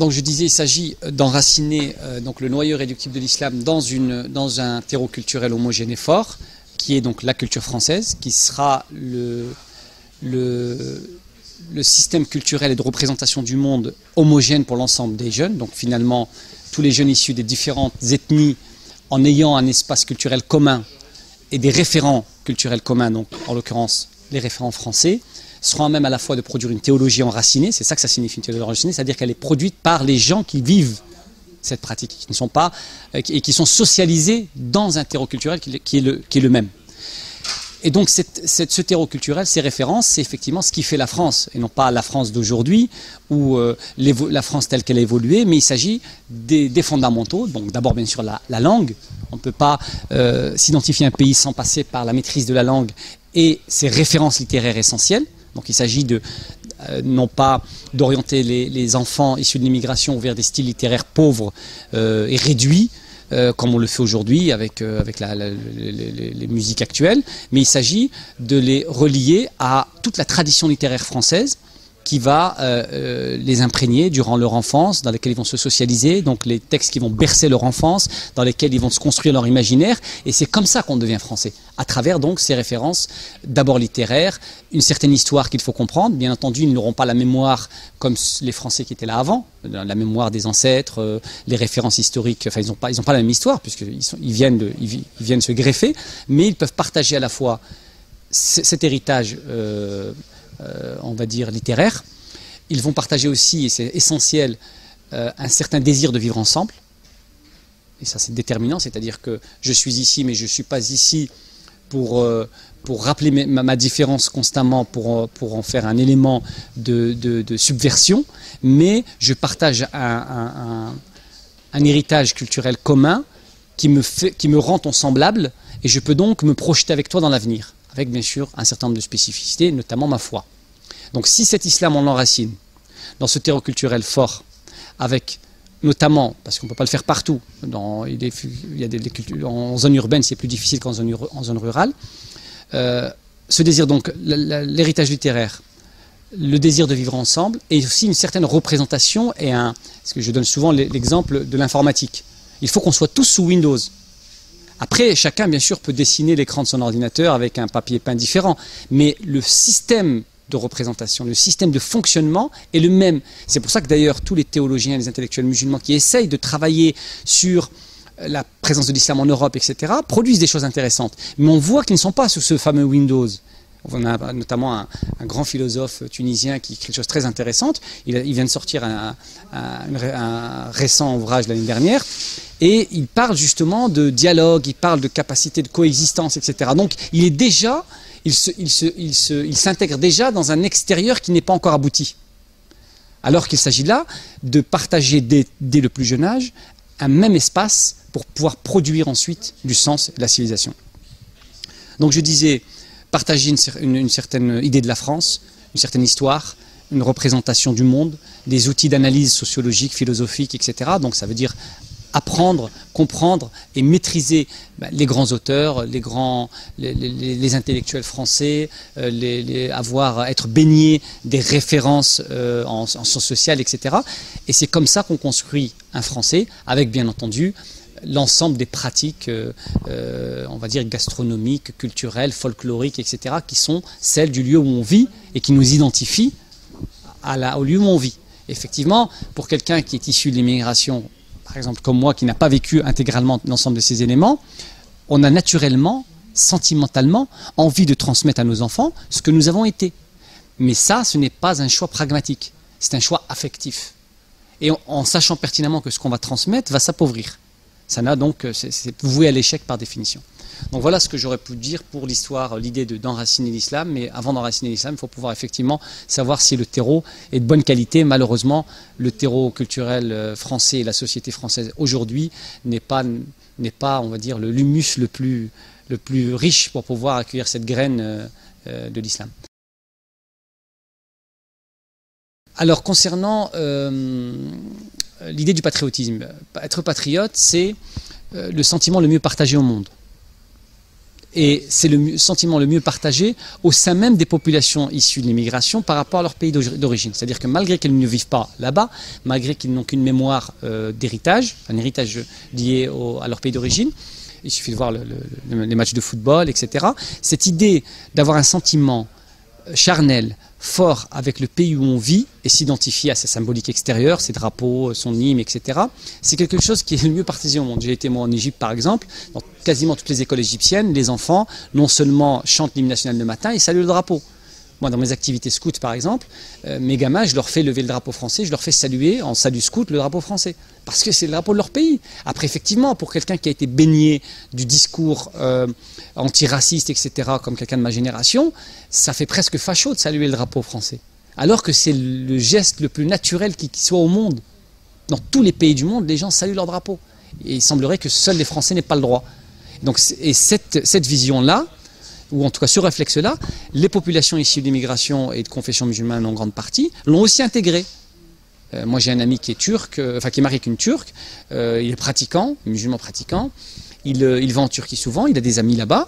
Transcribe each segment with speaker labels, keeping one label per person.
Speaker 1: Donc je disais, il s'agit d'enraciner donc le noyau réductible de l'islam dans un terreau culturel homogène et fort, qui est donc la culture française, qui sera le système culturel et de représentation du monde homogène pour l'ensemble des jeunes. Donc finalement, tous les jeunes issus des différentes ethnies, en ayant un espace culturel commun et des référents culturels communs, donc en l'occurrence les référents français, seront à même à la fois de produire une théologie enracinée, c'est ça que ça signifie une théologie enracinée, c'est-à-dire qu'elle est produite par les gens qui vivent cette pratique, qui ne sont pas, et qui sont socialisés dans un terreau culturel qui est le même. Et donc ce terreau culturel, ces références, c'est effectivement ce qui fait la France, et non pas la France d'aujourd'hui, ou la France telle qu'elle a évolué, mais il s'agit des fondamentaux, donc d'abord bien sûr la langue. On ne peut pas s'identifier à un pays sans passer par la maîtrise de la langue et ses références littéraires essentielles. Donc il s'agit non pas d'orienter les enfants issus de l'immigration vers des styles littéraires pauvres et réduits, comme on le fait aujourd'hui avec les musiques actuelles, mais il s'agit de les relier à toute la tradition littéraire française qui va les imprégner durant leur enfance, dans lesquels ils vont se socialiser, donc les textes qui vont bercer leur enfance, dans lesquels ils vont se construire leur imaginaire, et c'est comme ça qu'on devient français, à travers donc ces références, d'abord littéraires, une certaine histoire qu'il faut comprendre. Bien entendu, ils n'auront pas la mémoire comme les Français qui étaient là avant, la mémoire des ancêtres, les références historiques, enfin ils n'ont pas la même histoire, puisqu'ils viennent se greffer, mais ils peuvent partager à la fois cet héritage on va dire littéraire. Ils vont partager aussi, et c'est essentiel, un certain désir de vivre ensemble. Et ça c'est déterminant, c'est-à-dire que je suis ici, mais je ne suis pas ici pour rappeler ma différence constamment, pour en faire un élément de subversion, mais je partage un héritage culturel commun qui me rend ton semblable, et je peux donc me projeter avec toi dans l'avenir, avec bien sûr un certain nombre de spécificités, notamment ma foi. Donc si cet islam on l'enracine dans ce terreau culturel fort, avec notamment, parce qu'on ne peut pas le faire partout, en zone urbaine c'est plus difficile qu'en zone rurale, ce désir donc, l'héritage littéraire, le désir de vivre ensemble, et aussi une certaine représentation, parce que je donne souvent l'exemple de l'informatique. Il faut qu'on soit tous sous Windows. Après, chacun, bien sûr, peut dessiner l'écran de son ordinateur avec un papier peint différent. Mais le système de représentation, le système de fonctionnement est le même. C'est pour ça que d'ailleurs, tous les théologiens et les intellectuels musulmans qui essayent de travailler sur la présence de l'islam en Europe, etc., produisent des choses intéressantes. Mais on voit qu'ils ne sont pas sous ce fameux Windows. On a notamment un grand philosophe tunisien qui écrit des choses très intéressantes. Il vient de sortir un récent ouvrage l'année dernière. Et il parle justement de dialogue, il parle de capacité de coexistence, etc. Donc il est déjà, il s'intègre déjà dans un extérieur qui n'est pas encore abouti. Alors qu'il s'agit là de partager dès le plus jeune âge un même espace pour pouvoir produire ensuite du sens et de la civilisation. Donc je disais, partager une certaine idée de la France, une certaine histoire, une représentation du monde, des outils d'analyse sociologique, philosophique, etc. Donc ça veut dire apprendre, comprendre et maîtriser les grands auteurs, les intellectuels français, être baigné des références en sciences sociales, etc. Et c'est comme ça qu'on construit un Français, avec bien entendu l'ensemble des pratiques, on va dire gastronomiques, culturelles, folkloriques, etc., qui sont celles du lieu où on vit et qui nous identifient au lieu où on vit. Effectivement, pour quelqu'un qui est issu de l'immigration, par exemple comme moi, qui n'a pas vécu intégralement l'ensemble de ces éléments, on a naturellement, sentimentalement, envie de transmettre à nos enfants ce que nous avons été. Mais ça, ce n'est pas un choix pragmatique, c'est un choix affectif. Et en sachant pertinemment que ce qu'on va transmettre va s'appauvrir. Ça n'a donc, c'est voué à l'échec par définition. Donc voilà ce que j'aurais pu dire pour l'histoire, l'idée d'enraciner l'islam. Mais avant d'enraciner l'islam, il faut pouvoir effectivement savoir si le terreau est de bonne qualité. Malheureusement, le terreau culturel français et la société française aujourd'hui n'est pas, on va dire, le humus le plus riche pour pouvoir accueillir cette graine de l'islam. Alors concernant l'idée du patriotisme, être patriote, c'est le sentiment le mieux partagé au monde. Et c'est le sentiment le mieux partagé au sein même des populations issues de l'immigration par rapport à leur pays d'origine. C'est-à-dire que malgré qu'elles ne vivent pas là-bas, malgré qu'ils n'ont qu'une mémoire d'héritage, un héritage lié à leur pays d'origine, il suffit de voir les matchs de football, etc. Cette idée d'avoir un sentiment charnel, fort avec le pays où on vit et s'identifier à sa symbolique extérieure, ses drapeaux, son hymne, etc. C'est quelque chose qui est le mieux partagé au monde. J'ai été moi en Égypte par exemple, dans quasiment toutes les écoles égyptiennes, les enfants non seulement chantent l'hymne national le matin, ils saluent le drapeau. Moi, dans mes activités scouts, par exemple, mes gamins, je leur fais lever le drapeau français, je leur fais saluer en salut scout le drapeau français. Parce que c'est le drapeau de leur pays. Après, effectivement, pour quelqu'un qui a été baigné du discours antiraciste, etc., comme quelqu'un de ma génération, ça fait presque facho de saluer le drapeau français. Alors que c'est le geste le plus naturel qui soit au monde. Dans tous les pays du monde, les gens saluent leur drapeau. Et il semblerait que seuls les Français n'aient pas le droit. Donc, et cette vision-là, ou en tout cas ce réflexe-là, les populations issues d'immigration et de confession musulmane en grande partie l'ont aussi intégré. Moi j'ai un ami qui est turc, qui est marié avec une turque, il est pratiquant, musulman pratiquant, il va en Turquie souvent, il a des amis là-bas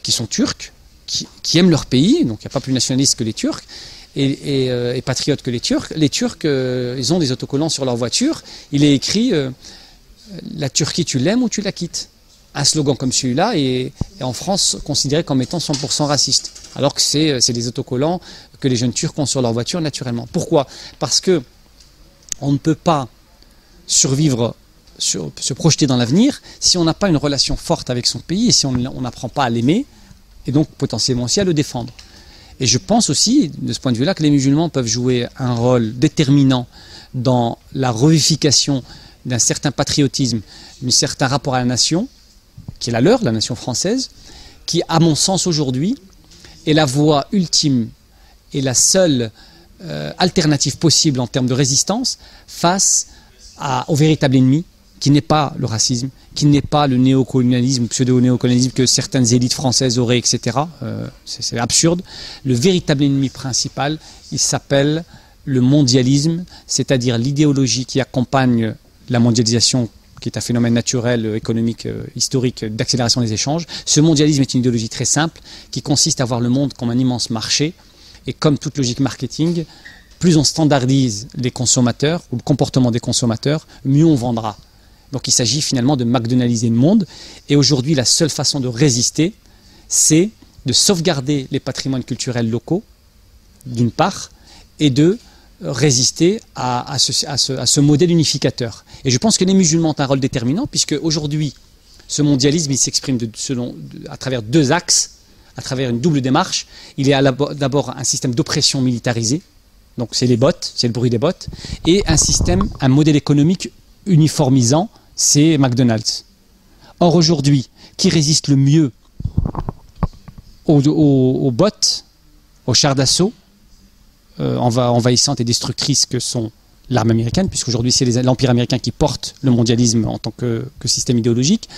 Speaker 1: qui sont turcs, qui aiment leur pays, donc il n'y a pas plus nationaliste que les Turcs, et patriotes que les Turcs. Les Turcs, ils ont des autocollants sur leur voiture, il est écrit la Turquie tu l'aimes ou tu la quittes. Un slogan comme celui-là est en France considéré comme étant 100% raciste, alors que c'est des autocollants que les jeunes Turcs ont sur leur voiture naturellement. Pourquoi? Parce que on ne peut pas survivre, se projeter dans l'avenir si on n'a pas une relation forte avec son pays et si on n'apprend pas à l'aimer et donc potentiellement aussi à le défendre. Et je pense aussi, de ce point de vue-là, que les musulmans peuvent jouer un rôle déterminant dans la revivification d'un certain patriotisme, d'un certain rapport à la nation, qui est la leur, la nation française, qui, à mon sens aujourd'hui, est la voie ultime et la seule alternative possible en termes de résistance face au véritable ennemi, qui n'est pas le racisme, qui n'est pas le néocolonialisme, pseudo-néocolonialisme que certaines élites françaises auraient, etc. C'est absurde. Le véritable ennemi principal, il s'appelle le mondialisme, c'est-à-dire l'idéologie qui accompagne la mondialisation, qui est un phénomène naturel, économique, historique, d'accélération des échanges. Ce mondialisme est une idéologie très simple, qui consiste à voir le monde comme un immense marché. Et comme toute logique marketing, plus on standardise les consommateurs, ou le comportement des consommateurs, mieux on vendra. Donc il s'agit finalement de McDonaldiser le monde. Et aujourd'hui, la seule façon de résister, c'est de sauvegarder les patrimoines culturels locaux, d'une part, et de résister à ce modèle unificateur. Et je pense que les musulmans ont un rôle déterminant, puisque aujourd'hui, ce mondialisme, il s'exprime à travers deux axes, à travers une double démarche. Il y a d'abord un système d'oppression militarisée, donc c'est les bots, c'est le bruit des bots, et un modèle économique uniformisant, c'est McDonald's. Or aujourd'hui, qui résiste le mieux aux bots, aux chars d'assaut, envahissantes et destructrices que sont l'arme américaine, puisqu'aujourd'hui c'est l'Empire américain qui porte le mondialisme en tant que système idéologique.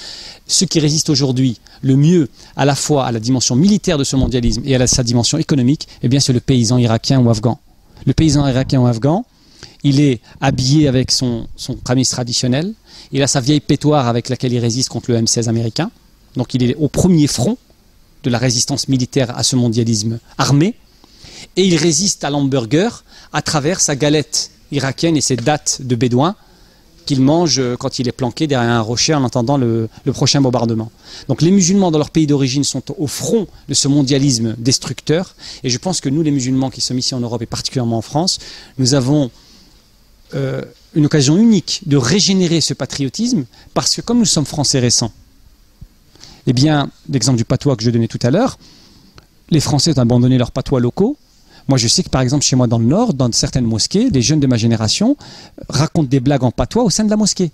Speaker 1: Ce qui résiste aujourd'hui le mieux à la fois à la dimension militaire de ce mondialisme et à sa dimension économique, eh bien c'est le paysan irakien ou afghan. Le paysan irakien ou afghan, il est habillé avec son camis traditionnel, il a sa vieille pétoire avec laquelle il résiste contre le M16 américain, donc il est au premier front de la résistance militaire à ce mondialisme armé, et il résiste à l'hamburger à travers sa galette irakienne et ses dattes de bédouins qu'il mange quand il est planqué derrière un rocher en attendant le prochain bombardement. Donc les musulmans dans leur pays d'origine sont au front de ce mondialisme destructeur, et je pense que nous les musulmans qui sommes ici en Europe et particulièrement en France, nous avons une occasion unique de régénérer ce patriotisme, parce que comme nous sommes français récents, eh bien, l'exemple du patois que je donnais tout à l'heure, les Français ont abandonné leurs patois locaux. Moi, je sais que, par exemple, chez moi dans le Nord, dans certaines mosquées, des jeunes de ma génération racontent des blagues en patois au sein de la mosquée.